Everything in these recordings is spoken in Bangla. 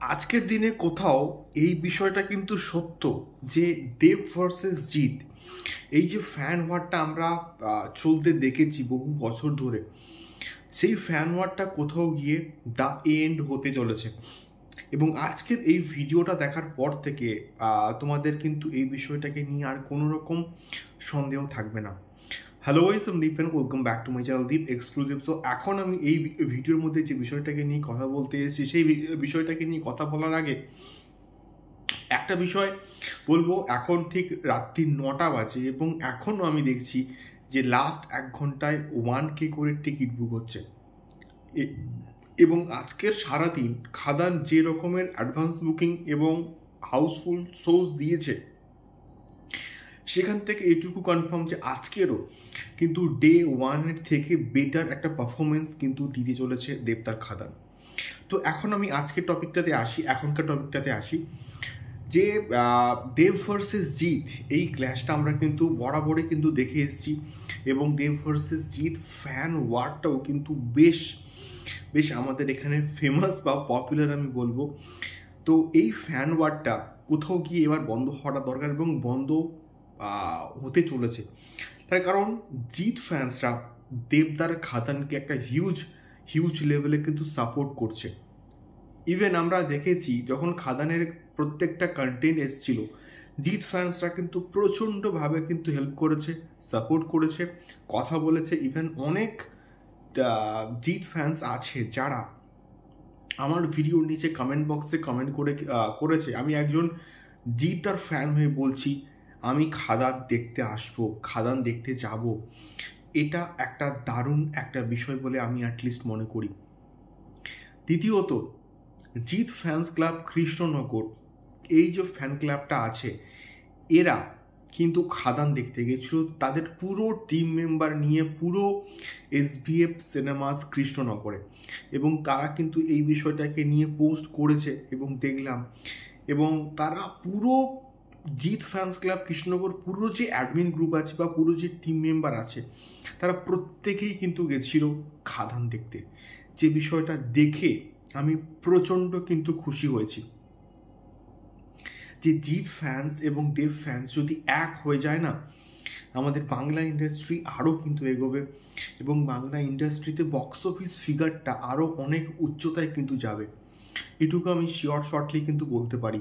আজকের দিনে কোথাও এই বিষয়টা কিন্তু সত্য যে দেব ভার্সেস জিৎ, এই যে ফ্যান ওয়ারটা আমরা চলতে দেখেছি বহু বছর ধরে, সেই ফ্যান ওয়ারটা কোথাও গিয়ে দ্য এন্ড হতে চলেছে। এবং আজকের এই ভিডিওটা দেখার পর থেকে তোমাদের কিন্তু এই বিষয়টাকে নিয়ে আর কোনো রকম সন্দেহ থাকবে না। হ্যালো গাইস, আমি Deep and welcome back to my channel Deep exclusive. So এখন আমি এই ভিডিওর মধ্যে যে বিষয়টাকে নিয়ে কথা বলতে এসেছি, সেই বিষয়টাকে নিয়ে কথা বলার আগে একটা বিষয় বলবো। এখন ঠিক রাত্রি 9টা বাজে এবং এখনও আমি দেখছি যে লাস্ট 1 ঘন্টায় 1K করে টিকিট বুক হচ্ছে। এবং আজকের সারাদিন খাদান যে রকমের অ্যাডভান্স বুকিং এবং হাউসফুল শোজ দিয়েছে, সেখান থেকে এটুকু কনফার্ম যে আজকেরও কিন্তু ডে 1-এর থেকে বেটার একটা পারফরমেন্স কিন্তু দিতে চলেছে দেবদার খাদান। তো এখন আমি আজকের এখনকার টপিকটাতে আসি যে দেব ভার্সেস জিৎ, এই ক্ল্যাশটা আমরা কিন্তু বরাবরই কিন্তু দেখে এসেছি এবং দেব ভার্সেস জিৎ ফ্যান ওয়ারটাও কিন্তু বেশ বেশ আমাদের এখানে ফেমাস বা পপুলার আমি বলবো। তো এই ফ্যান ওয়ারটা কোথাও গিয়ে এবার বন্ধ হওয়াটা দরকার এবং বন্ধ হতে চলেছে। তার কারণ জিৎ ফ্যান্সরা দেবদার খাদানকে একটা হিউজ লেভেলে কিন্তু সাপোর্ট করছে। ইভেন আমরা দেখেছি যখন খাদানের প্রত্যেকটা কন্টেন্ট এসছিল, জিৎ ফ্যান্সরা কিন্তু প্রচণ্ডভাবে কিন্তু হেল্প করেছে, সাপোর্ট করেছে, কথা বলেছে। ইভেন অনেক জিৎ ফ্যান্স আছে যারা আমার ভিডিওর নিচে কমেন্ট বক্সে কমেন্ট করেছে। আমি একজন জিৎ আর ফ্যান হয়ে বলছি, আমি খাদান দেখতে আসবো, খাদান দেখতে যাব। এটা একটা দারুণ একটা বিষয় বলে আমি অ্যাটলিস্ট মনে করি। দ্বিতীয়ত, জিৎ ফ্যান্স ক্লাব কৃষ্ণনগর, এই যে ফ্যান ক্লাবটা আছে, এরা কিন্তু খাদান দেখতে গেছিল তাদের পুরো টিম মেম্বার নিয়ে, পুরো SBF সিনেমাস কৃষ্ণনগরে, এবং তারা কিন্তু এই বিষয়টাকে নিয়ে পোস্ট করেছে এবং দেখলাম। এবং তারা পুরো জিৎ ফ্যান্স ক্লাব কৃষ্ণনগর, পুরো যে অ্যাডমিন গ্রুপ আছে বা পুরো যে টিম মেম্বার আছে, তারা প্রত্যেকেই কিন্তু গেছিল খাদান দেখতে। যে বিষয়টা দেখে আমি প্রচণ্ড কিন্তু খুশি হয়েছি যে জিৎ ফ্যান্স এবং দেব ফ্যান্স যদি এক হয়ে যায় না, আমাদের বাংলা ইন্ডাস্ট্রি আরও কিন্তু এগোবে এবং বাংলা ইন্ডাস্ট্রিতে বক্স অফিস ফিগারটা আরও অনেক উচ্চতায় কিন্তু যাবে। এটুকু আমি শর্টলি কিন্তু বলতে পারি।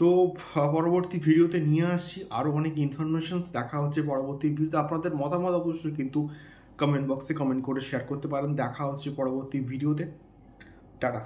তো পরবর্তী ভিডিওতে নিয়ে আসছি আরও অনেক ইনফরমেশনস। দেখা হচ্ছে পরবর্তী ভিডিওতে। আপনাদের মতামত অবশ্যই কিন্তু কমেন্ট বক্সে কমেন্ট করে শেয়ার করতে পারেন। দেখা হচ্ছে পরবর্তী ভিডিওতে। টাটা।